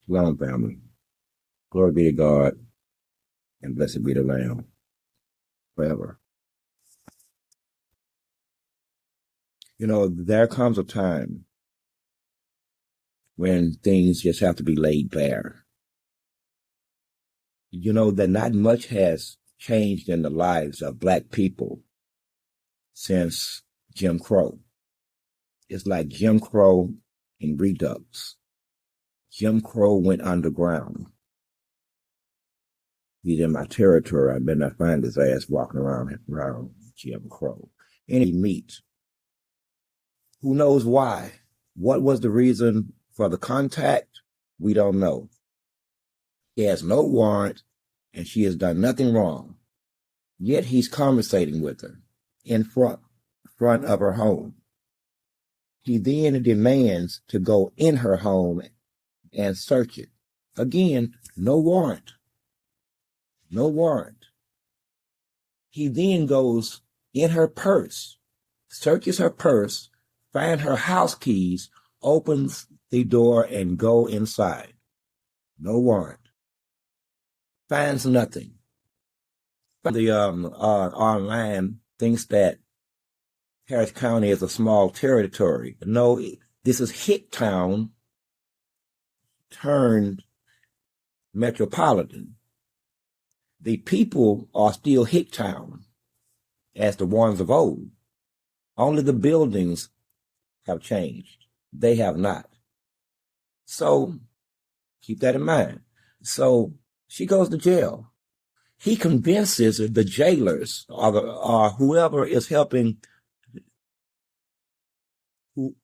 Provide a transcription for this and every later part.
Shalom, family. Glory be to God, and blessed be the Lamb forever. You know, there comes a time when things just have to be laid bare. You know, that not much has changed in the lives of Black people since Jim Crow. It's like Jim Crow in redux. Jim Crow went underground. He's in my territory. I better not find his ass walking around Jim Crow. And he meets. Who knows why? What was the reason for the contact? We don't know. He has no warrant, and she has done nothing wrong. Yet he's conversating with her in front of her home. He then demands to go in her home and search it. Again, no warrant. No warrant. He then goes in her purse, searches her purse, finds her house keys, opens the door and go inside. No warrant. Finds nothing. The online thinks that Harris County is a small territory. No, this is Hicktown turned metropolitan. The people are still Hicktown as the ones of old. Only the buildings have changed. They have not. So keep that in mind. So she goes to jail. He convinces the jailers or whoever is helping to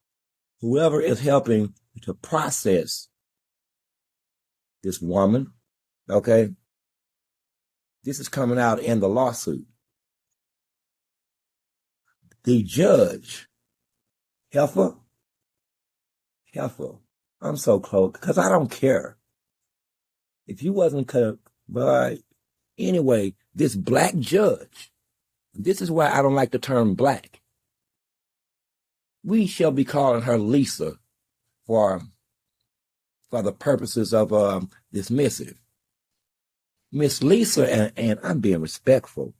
process this woman. Okay. This is coming out in the lawsuit. The judge, Heifer, I'm so close because I don't care. If you wasn't but anyway, this black judge, this is why I don't like the term black. We shall be calling her Lisa for the purposes of this missive. Miss Lisa, and I'm being respectful,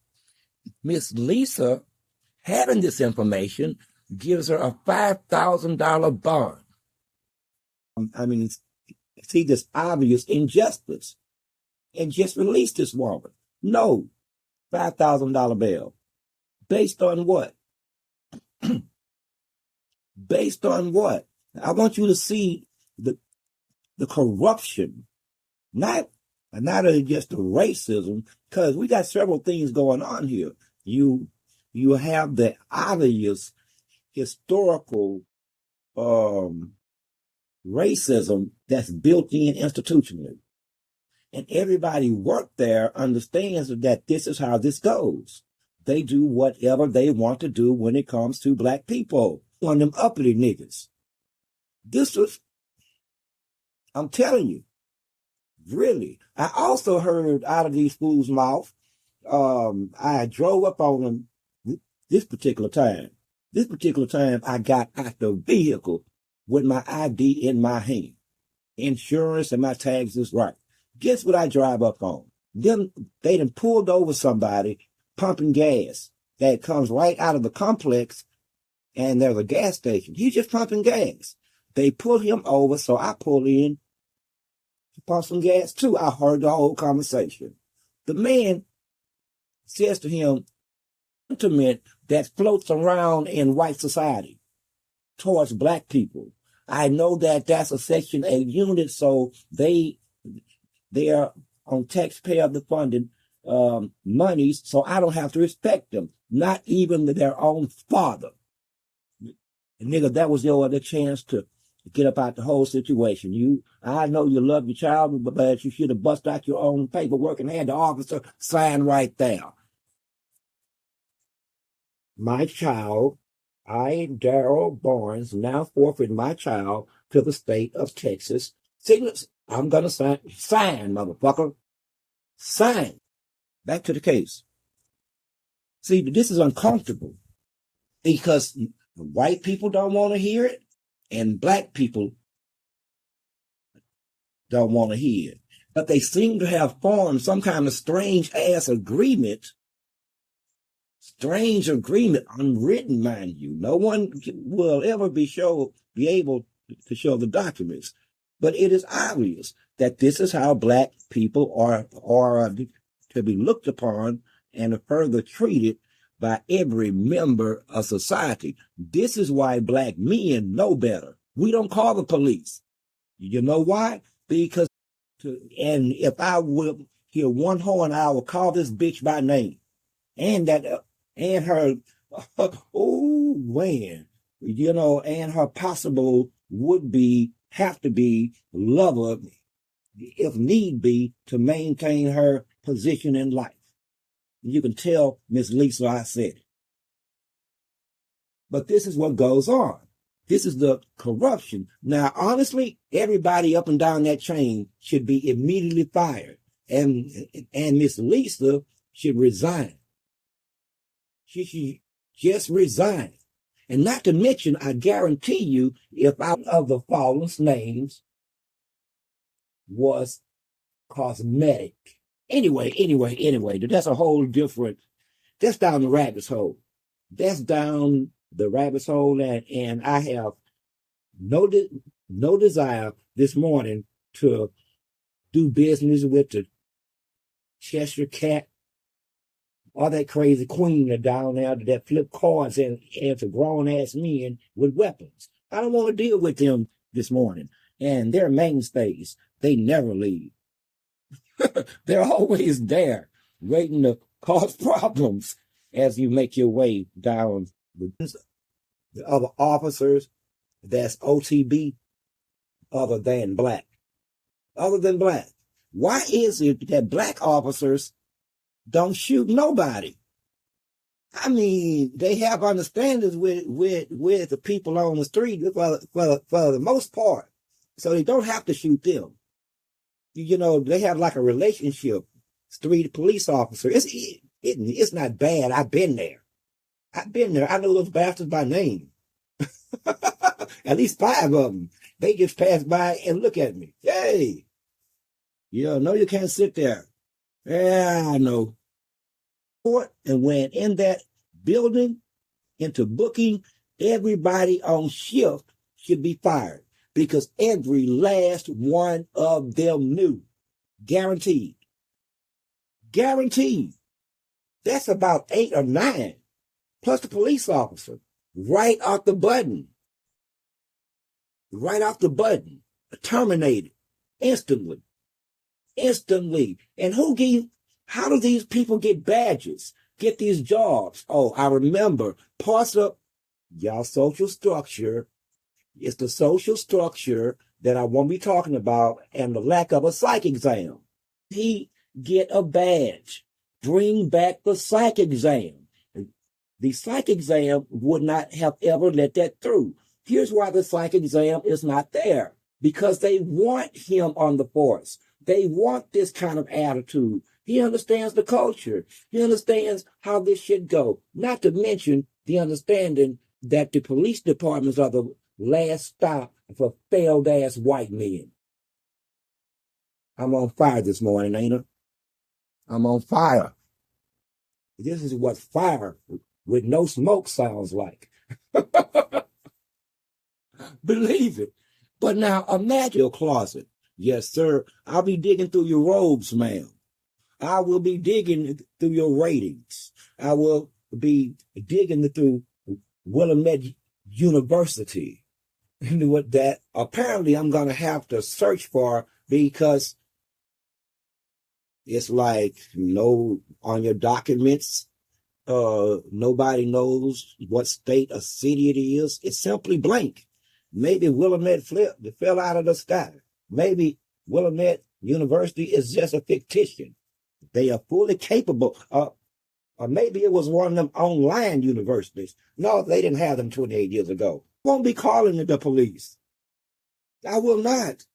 Miss Lisa, having this information, gives her a $5,000 bond. I mean, see this obvious injustice and just release this woman. No, $5,000 bail. Based on what? Based on what? I want you to see the corruption, not just the racism, because we got several things going on here. You have the obvious historical racism that's built in institutionally. And everybody worked there understands that this is how this goes. They do whatever they want to do when it comes to black people. One of them uppity niggas. I'm telling you, really. I also heard out of these fools' mouth, I drove up on them this particular time. This particular time, I got out the vehicle with my ID in my hand. Insurance and my tags is right. Guess what I drive up on? They done pulled over somebody pumping gas that comes right out of the complex, and there's a gas station. He's just pumping gas. They pull him over, so I pull in to pump some gas too. I heard the whole conversation. The man says to him, sentiment that floats around in white society towards black people. I know that that's a Section 8 unit, so they are on taxpayer funded monies, so I don't have to respect them, not even their own father. And nigga, that was your other chance to get up out the whole situation. I know you love your child, but you should have bust out your own paperwork and had the officer sign right there. My child, I, Darrell Barnes, now forfeit my child to the state of Texas. Signals, I'm going to sign, motherfucker. Sign. Back to the case. See, this is uncomfortable because white people don't want to hear it, and black people don't want to hear it. But they seem to have formed some kind of strange agreement, unwritten, mind you. No one will ever be able to show the documents. But it is obvious that this is how black people are to be looked upon and further treated by every member of society. This is why black men know better. We don't call the police. You know why? Because, and if I will hear one horn, I will call this bitch by name. And her, oh man, and her possible have to be lover, if need be, to maintain her position in life. You can tell Miss Lisa I said it. But this is what goes on. This is the corruption. Now, honestly, everybody up and down that chain should be immediately fired. And Miss Lisa should resign. She should just resign. And not to mention, I guarantee you, if out of the fallen's names was cosmetic. Anyway, that's a whole different, that's down the rabbit's hole. That's down the rabbit's hole, and I have no desire this morning to do business with the Cheshire Cat or that crazy queen down there that flip cards and to grown-ass men with weapons. I don't want to deal with them this morning. And their mainstays, they never leave. They're always there, waiting to cause problems as you make your way down the other officers that's OTB other than black. Why is it that black officers don't shoot nobody? I mean, they have understandings with the people on the street for the most part. So they don't have to shoot them. They have like a relationship. Street police officer. It's not bad. I've been there. I know those bastards by name. At least 5 of them. They just pass by and look at me. Hey, no, you can't sit there. Yeah, I know. And when in that building, into booking, everybody on shift should be fired because every last one of them knew. Guaranteed. That's about 8 or 9, plus the police officer, right off the button, terminated instantly. And how do these people get badges, get these jobs? Oh, I remember parts of y'all social structure. It's the social structure that I won't be talking about, and the lack of a psych exam. He get a badge. Bring back the psych exam. The psych exam would not have ever let that through. Here's why the psych exam is not there. Because they want him on the force. They want this kind of attitude. He understands the culture. He understands how this should go. Not to mention the understanding that the police departments are the last stop for failed ass white men. I'm on fire this morning, ain't I? I'm on fire. This is what fire with no smoke sounds like. Believe it. But now imagine your closet. Yes, sir. I'll be digging through your robes, ma'am. I will be digging through your ratings. I will be digging through Willamette University. You know what that apparently I'm going to have to search for because it's like on your documents, nobody knows what state or city it is. It's simply blank. Maybe Willamette fell out of the sky. Maybe Willamette University is just a fictitious. They are fully capable. Or maybe it was one of them online universities. No, they didn't have them 28 years ago. I won't be calling the police. I will not.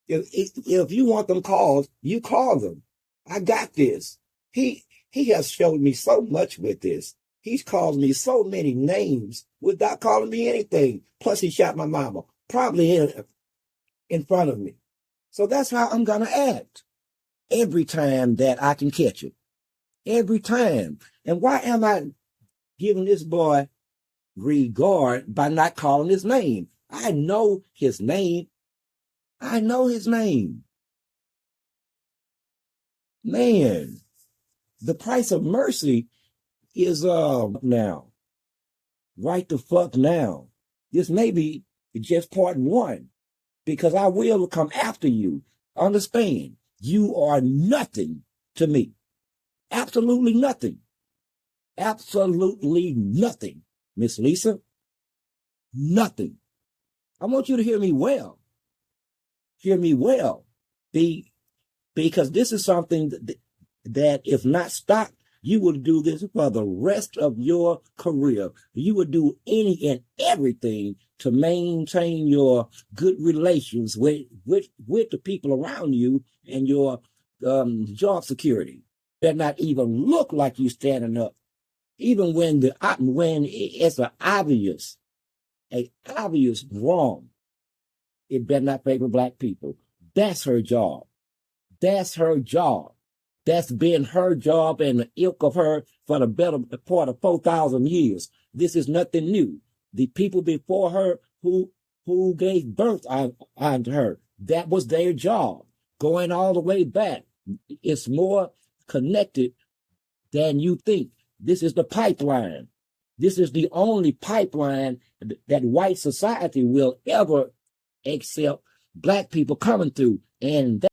If you want them called, you call them. I got this. He has showed me so much with this. He's called me so many names without calling me anything. Plus, he shot my mama, probably in front of me. So that's how I'm going to act every time that I can catch it. Every time. And why am I giving this boy regard by not calling his name? I know his name. I know his name. Man, the price of mercy is now. Right the fuck now. This may be just part one, because I will come after you. Understand, you are nothing to me. Absolutely nothing. Absolutely nothing. Miss Lisa, nothing. I want you to hear me well. Hear me well. Because this is something that if not stopped, you would do this for the rest of your career. You would do any and everything to maintain your good relations with the people around you and your job security. Better not even look like you standing up, even when it's an obvious wrong. It better not favor black people. That's her job. That's her job. That's been her job and the ilk of her for the better part of 4,000 years. This is nothing new. The people before her who gave birth unto her, that was their job. Going all the way back, it's more connected than you think. This is the pipeline. This is the only pipeline that white society will ever accept black people coming through. And